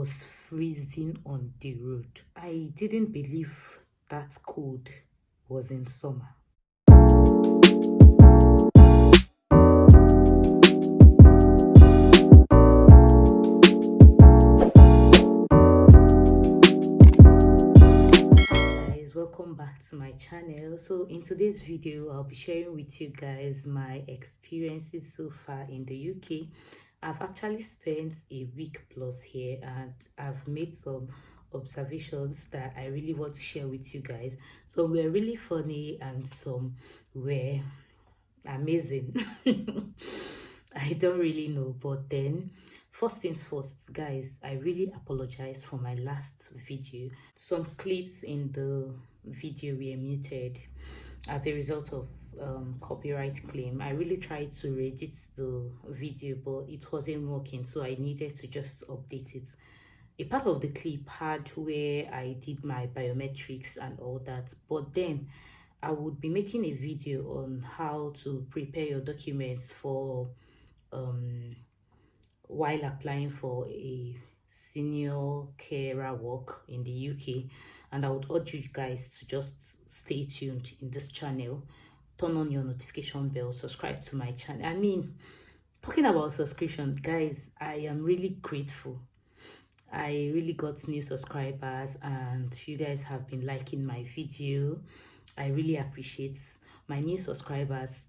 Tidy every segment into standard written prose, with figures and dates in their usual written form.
was freezing on the road. I didn't believe that cold was in summer. Guys, welcome back to my channel. So in today's video, I'll be sharing with you guys my experiences so far in the UK. I've actually spent a week plus here and I've made some observations that I really want to share with you guys. Some were really funny and some were amazing. I don't really know, but then first things first, guys, I really apologize for my last video. Some clips in the video were muted as a result of copyright claim. I really tried to edit the video, but it wasn't working, so I needed to just update it. A part of the clip had where I did my biometrics and all that, but then I would be making a video on how to prepare your documents for while applying for a senior carer work in the UK, and I would urge you guys to just stay tuned in this channel, turn on your notification bell, subscribe to my channel. I mean, talking about subscription, guys, I am really grateful. I really got new subscribers and you guys have been liking my video. I really appreciate my new subscribers.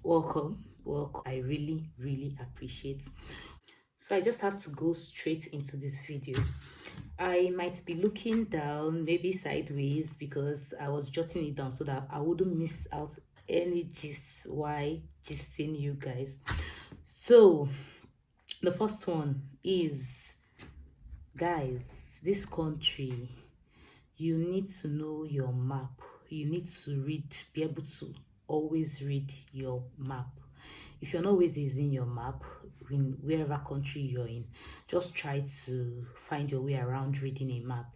Welcome. I really appreciate. So I just have to go straight into this video. I might be looking down, maybe sideways, because I was jotting it down so that I wouldn't miss out any gist while gisting you guys. So the first one is, guys, this country, you need to know your map. You need to be able to always read your map. If you're not always using your map in wherever country you're in, just try to find your way around reading a map.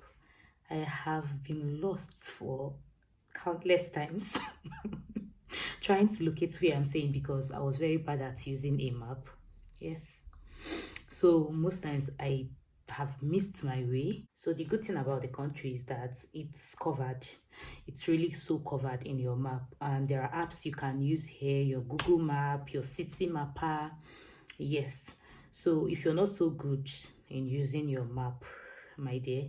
I have been lost for countless times trying to locate where I'm saying, because I was very bad at using a map. Yes. So most times I have missed my way. So the good thing about the country is that it's covered. It's really so covered in your map, and there are apps you can use here, your Google Map, your City Mapper. Yes. So if you're not so good in using your map, my dear,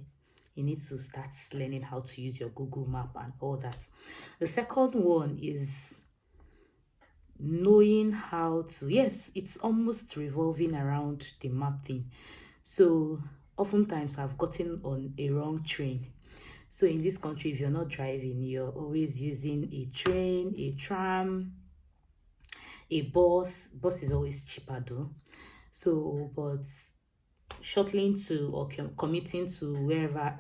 you need to start learning how to use your Google Map and all that. The second one is knowing how to, yes, it's almost revolving around the map thing. So oftentimes I've gotten on a wrong train. So in this country, if you're not driving, you're always using a train, a tram, a bus. Bus is always cheaper though. So, but shuttling to or commuting to wherever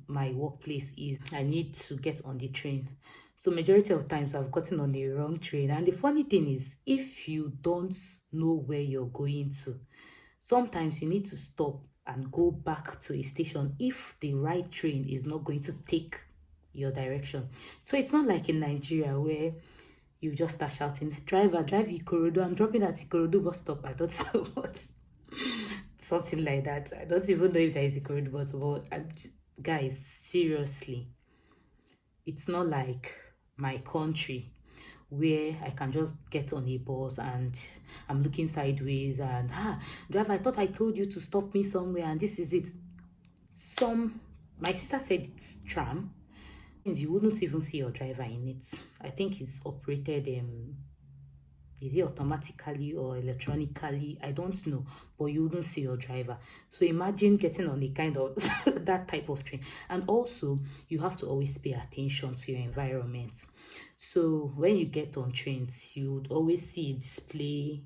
my workplace is, I need to get on the train. So majority of times I've gotten on the wrong train. And the funny thing is, if you don't know where you're going to, sometimes you need to stop and go back to a station if the right train is not going to take your direction. So it's not like in Nigeria where you just start shouting, driver, drive Ikorodu, I'm dropping at Ikorodu bus stop. I don't know what. Something like that. I don't even know if there is Ikorodu bus stop. But guys, seriously, it's not like my country where I can just get on a bus and I'm looking sideways and driver, I thought I told you to stop me somewhere and this is it. My sister said it's tram, means you wouldn't even see your driver in it. I think it's operated is it automatically or electronically? I don't know, but you wouldn't see your driver. So imagine getting on a kind of that type of train. And also, you have to always pay attention to your environment. So when you get on trains, you would always see a display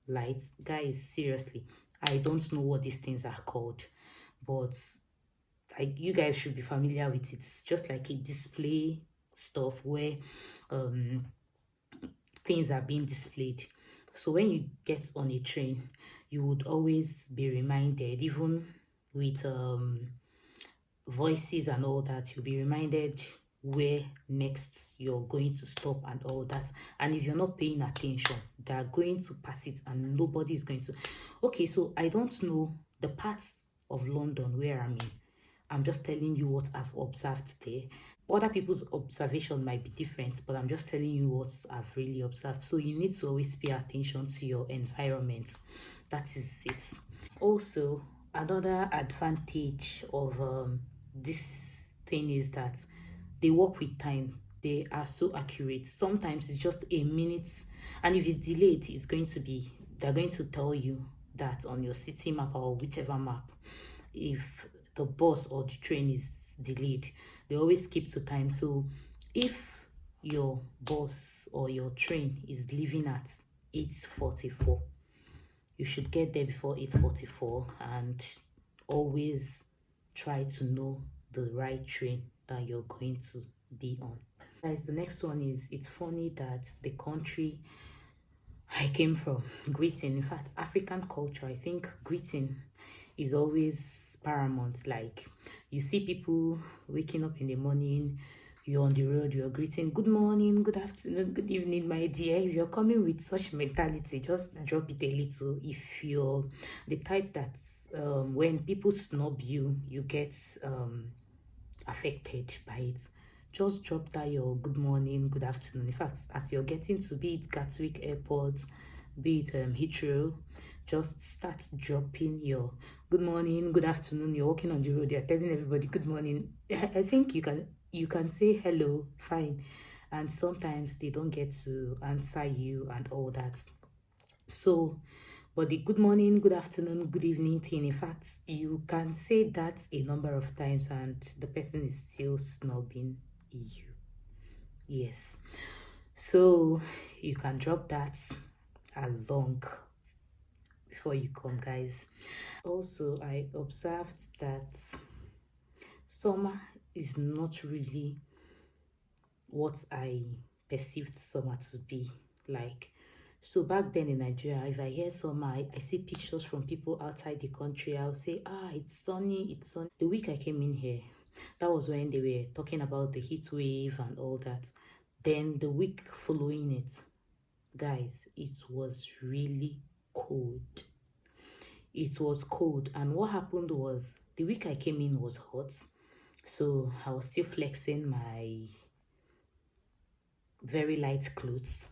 lights. Guys, seriously, I don't know what these things are called, but you guys should be familiar with it. It's just like a display stuff where things are being displayed. So when you get on a train, you would always be reminded, even with voices and all that, you'll be reminded where next you're going to stop and all that. And if you're not paying attention, they're going to pass it and nobody is going to. Okay, so I don't know the parts of London where I'm in. I'm just telling you what I've observed there. Other people's observation might be different, but I'm just telling you what I've really observed. So you need to always pay attention to your environment. That is it. Also, another advantage of this thing is that they work with time. They are so accurate. Sometimes it's just a minute, and if it's delayed, they're going to tell you that on your city map or whichever map. If the bus or the train is delayed, they always keep to time. So if your bus or your train is leaving at 8:44, you should get there before 8:44 and always try to know the right train that you're going to be on. Guys, the next one is, it's funny that the country I came from, greeting, in fact, African culture, I think greeting is always paramount. Like, you see people waking up in the morning, you're on the road, you're greeting, good morning, good afternoon, good evening, my dear. If you're coming with such mentality, just drop it a little. If you're the type that when people snub you, you get affected by it, just drop that your good morning, good afternoon. In fact, as you're getting to, be it Gatwick Airport, be it Heathrow, just start dropping your good morning, good afternoon. You're walking on the road, you're telling everybody good morning. I think you can say hello, fine. And sometimes they don't get to answer you and all that. So, but the good morning, good afternoon, good evening thing, in fact, you can say that a number of times and the person is still snubbing you. Yes. So, you can drop that along before you come, guys. Also, I observed that summer is not really what I perceived summer to be like. So back then in Nigeria, if I hear summer, I see pictures from people outside the country. I'll say, it's sunny, it's sunny. The week I came in here, that was when they were talking about the heat wave and all that. Then the week following it, guys, it was really cold. It was cold, and what happened was the week I came in was hot. So I was still flexing my very light clothes.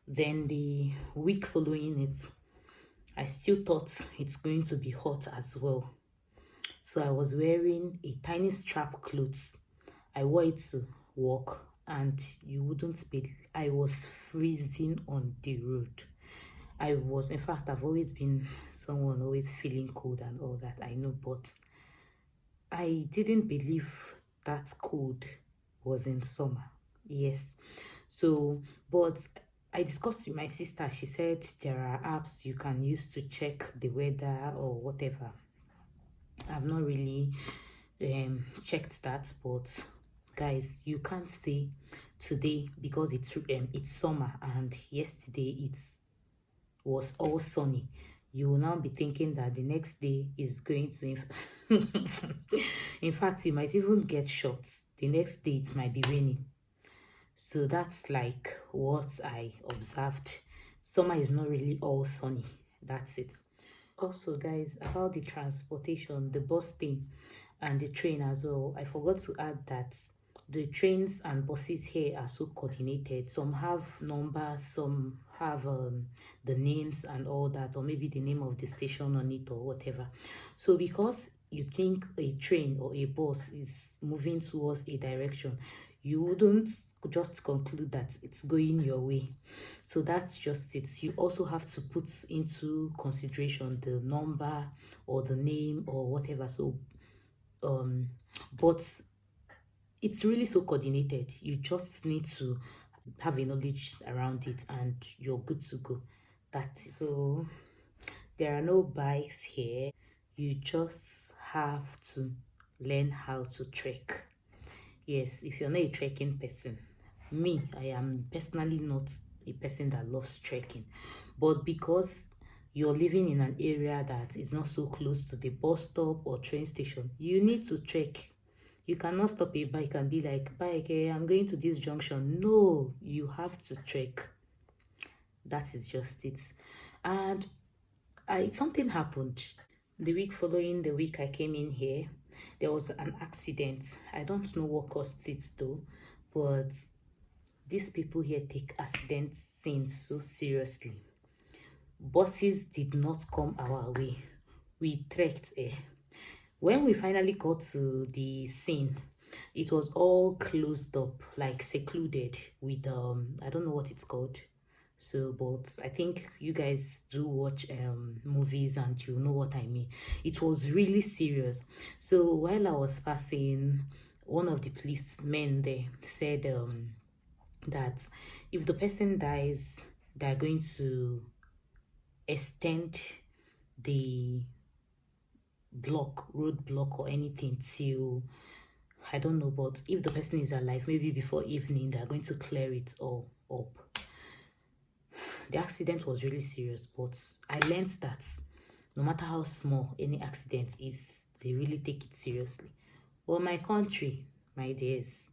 Then the week following it, I still thought it's going to be hot as well. So I was wearing a tiny strap clothes. I wore it to work, and you wouldn't be, I was freezing on the road. In fact, I've always been someone always feeling cold and all that, I know, but I didn't believe that cold was in summer. Yes. So, but I discussed with my sister. She said there are apps you can use to check the weather or whatever. I've not really checked that, but guys, you can't say today because it's summer and yesterday it was all sunny. You will now be thinking that the next day is going to in fact, you might even get shots. The next day it might be raining. So that's like what I observed. Summer is not really all sunny. That's it. Also, guys, about the transportation, the bus thing and the train as well, I forgot to add that the trains and buses here are so coordinated. Some have numbers, some have the names and all that, or maybe the name of the station on it or whatever. So because you think a train or a bus is moving towards a direction, you wouldn't just conclude that it's going your way. So that's just it. You also have to put into consideration the number or the name or whatever. So but it's really so coordinated. You just need to have a knowledge around it and you're good to go. That's it. So there are no bikes here. You just have to learn how to trek. Yes, if you're not a trekking person, me, I am personally not a person that loves trekking. But because you're living in an area that is not so close to the bus stop or train station, you need to trek. You cannot stop a bike and be like, bike, I'm going to this junction. No, you have to trek. That is just it. And something happened. The week following the week I came in here, there was an accident. I don't know what caused it though, but these people here take accident scenes so seriously. Buses did not come our way. We trekked. When we finally got to the scene, it was all closed up, like secluded with I don't know what it's called. So, but I think you guys do watch movies and you know what I mean. It was really serious. So while I was passing, one of the policemen there said that if the person dies, they're going to extend the road block or anything till I don't know, but if the person is alive, maybe before evening, they're going to clear it all up. The accident was really serious, but I learned that no matter how small any accident is, they really take it seriously. Well, my country, my dears,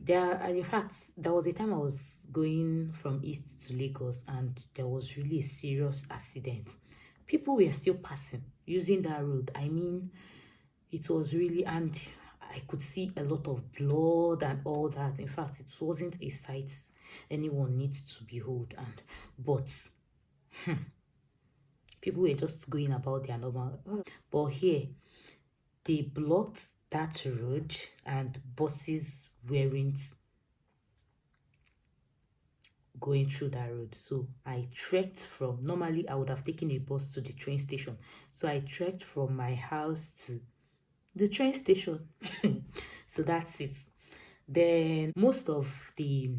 and in fact, there was a time I was going from East to Lagos, and there was really a serious accident. People were still passing using that road. I mean, it was really, and I could see a lot of blood and all that. In fact, it wasn't a sight anyone needs to behold. And but people were just going about their normal. But here, they blocked that road, and buses weren't going through that road. So I trekked from, normally I would have taken a bus to the train station. So I trekked from my house to the train station. So that's it. Then most of the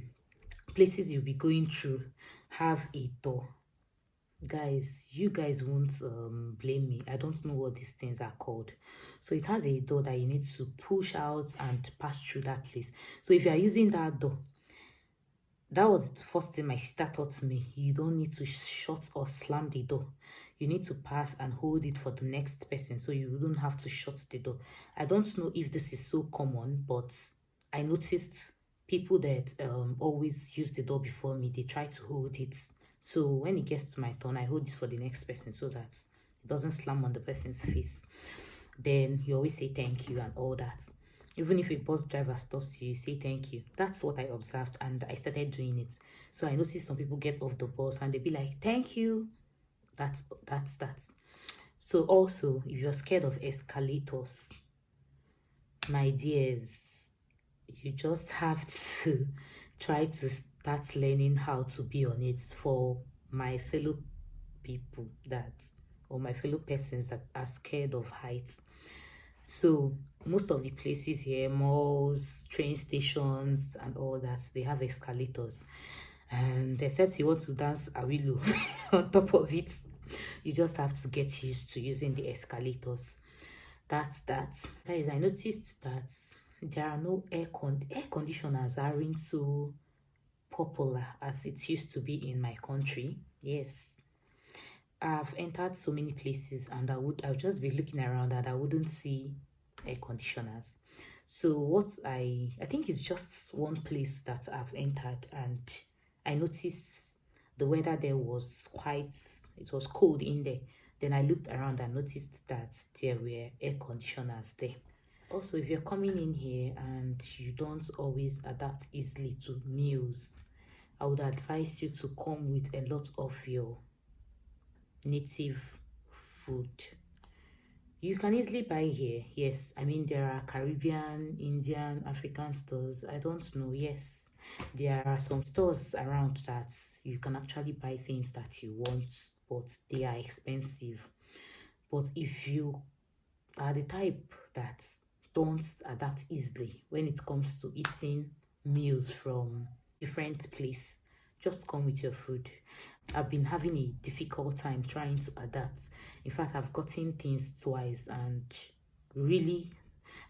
places you'll be going through have a door. Guys, you guys won't blame me. I don't know what these things are called. So it has a door that you need to push out and pass through that place. So if you are using that door, that was the first thing my sister taught me. You don't need to shut or slam the door. You need to pass and hold it for the next person so you don't have to shut the door. I don't know if this is so common, but I noticed people that always use the door before me, they try to hold it. So when it gets to my turn, I hold it for the next person so that it doesn't slam on the person's face. Then you always say thank you and all that. Even if a bus driver stops you, you say thank you. That's what I observed and I started doing it. So I noticed some people get off the bus and they be like, thank you. That's. So also, if you're scared of escalators, my dears, you just have to try to start learning how to be on it for my fellow people that, or my fellow persons that are scared of heights. So most of the places here, malls, train stations, and all that, they have escalators. And except you want to dance a willow on top of it, you just have to get used to using the escalators. That's that. Guys, I noticed that there are no air conditioners aren't so popular as it used to be in my country. Yes. I've entered so many places and I'll just be looking around and I wouldn't see air conditioners. So what I think it's just one place that I've entered and I noticed the weather there was it was cold in there. Then I looked around and noticed that there were air conditioners there. Also, if you're coming in here and you don't always adapt easily to meals, I would advise you to come with a lot of your native food. You can easily buy here. Yes, I mean there are Caribbean, Indian, African stores. I don't know. Yes, there are some stores around that you can actually buy things that you want, but they are expensive. But if you are the type that don't adapt easily when it comes to eating meals from different place, just come with your food. I've been having a difficult time trying to adapt. In fact, I've gotten things twice and really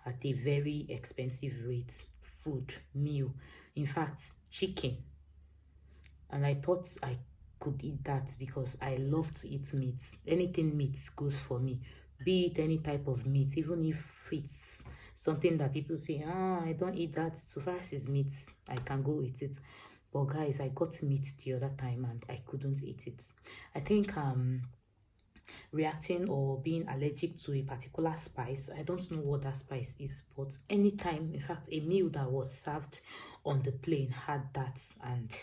at a very expensive rate. Food, meal, in fact, chicken. And I thought I could eat that because I love to eat meat. Anything meat goes for me. Be it any type of meat, even if it's something that people say, I don't eat that. So far as it's meat, I can go eat it. But guys, I got meat the other time and I couldn't eat it. I think reacting or being allergic to a particular spice. I don't know what that spice is, but anytime, in fact, a meal that was served on the plane had that, and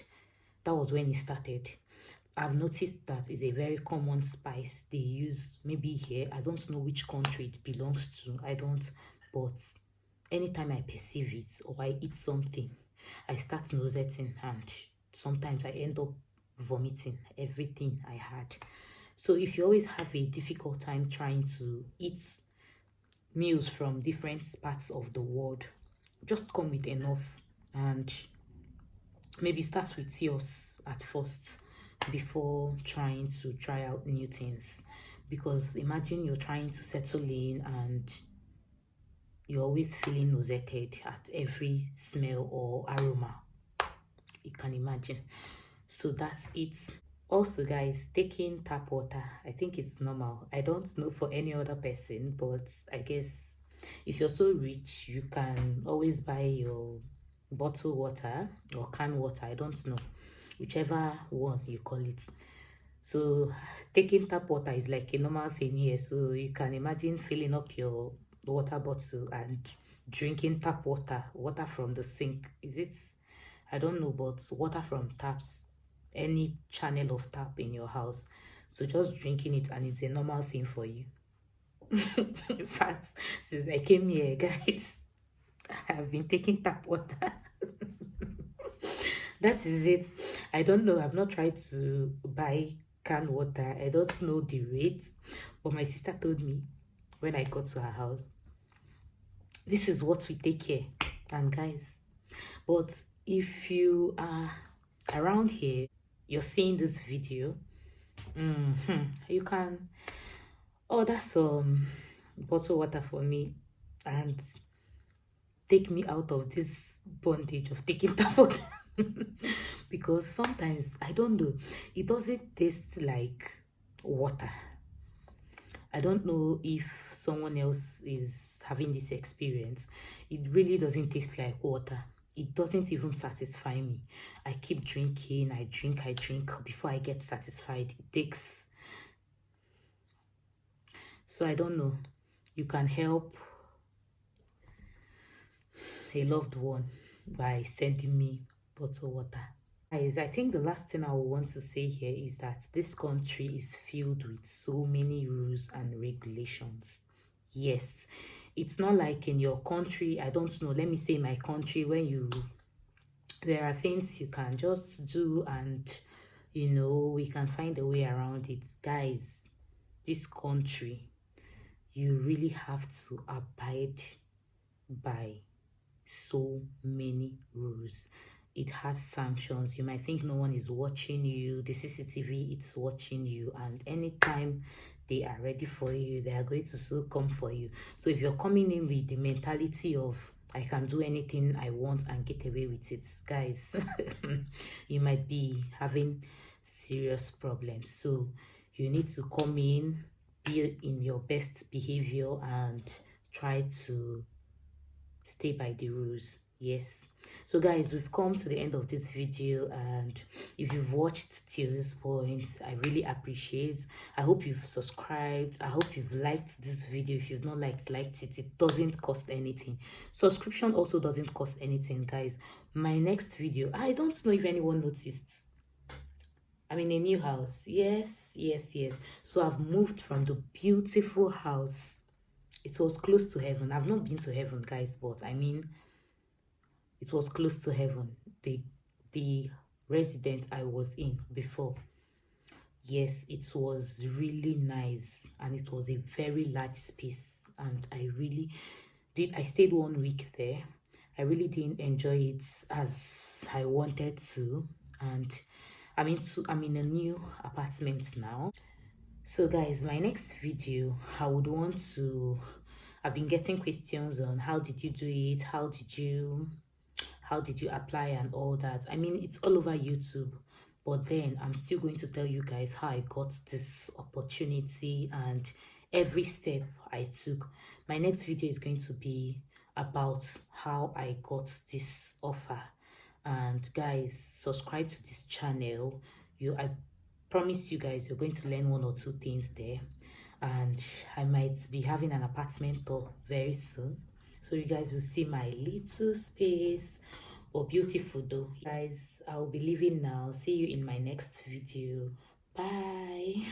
that was when it started. I've noticed that is a very common spice they use maybe here. I don't know which country it belongs to. I don't, but anytime I perceive it or I eat something, I start nauseating and sometimes I end up vomiting everything I had. So if you always have a difficult time trying to eat meals from different parts of the world, just come with enough and maybe start with yours at first before trying to try out new things. Because imagine you're trying to settle in and you're always feeling nauseated at every smell or aroma. You can imagine. So that's it. Also, guys, taking tap water, I think it's normal. I don't know for any other person, but I guess if you're so rich, you can always buy your bottled water or canned water. I don't know, whichever one you call it. So taking tap water is like a normal thing here. So you can imagine filling up your water bottle and drinking tap water, water from the sink. Is it? I don't know, but water from taps, any channel of tap in your house. So just drinking it and it's a normal thing for you. In fact, since I came here, guys, I've been taking tap water. That is it. I don't know. I've not tried to buy canned water. I don't know the rates, but my sister told me when I got to her house, this is what we take here. And guys, but if you are around here, you're seeing this video, you can order some bottled water for me and take me out of this bondage of taking tap water. Because sometimes I don't know, it doesn't taste like water. I don't know if someone else is having this experience. It really doesn't taste like water. It doesn't even satisfy me. I keep drinking, I drink before I get satisfied. It takes. So I don't know. You can help a loved one by sending me bottled water. Guys, I think the last thing I want to say here is that this country is filled with so many rules and regulations. Yes, it's not like in your country, I don't know, let me say my country, when there are things you can just do and, we can find a way around it. Guys, this country, you really have to abide by so many rules. It has sanctions. You might think no one is watching you. The CCTV, it's watching you, and anytime they are ready for you, they are going to still come for you. So if you're coming in with the mentality of I can do anything I want and get away with it, guys, you might be having serious problems. So you need to come in, be in your best behavior, and try to stay by the rules. Yes. So guys, we've come to the end of this video, and if you've watched till this point, I really appreciate. I hope you've subscribed. I hope you've liked this video. If you've not liked it, it doesn't cost anything. Subscription also doesn't cost anything, guys. My next video, I don't know if anyone noticed, I'm in a new house. Yes, yes, yes. So I've moved from the beautiful house. It was close to heaven. I've not been to heaven, guys, but I mean, it was close to heaven. The residence I was in before. Yes, it was really nice, and it was a very large space, and I stayed 1 week there. I really didn't enjoy it as I wanted to, and I'm in a new apartment now. So guys, my next video, I've been getting questions on how did you do it, how did you apply and all that. I mean, it's all over YouTube, but then I'm still going to tell you guys how I got this opportunity and every step I took. My next video is going to be about how I got this offer. And guys, subscribe to this channel. I promise you guys you're going to learn one or two things there, and I might be having an apartment tour very soon, so you guys will see my little space. But beautiful though. Guys, I'll be leaving now. See you in my next video. Bye.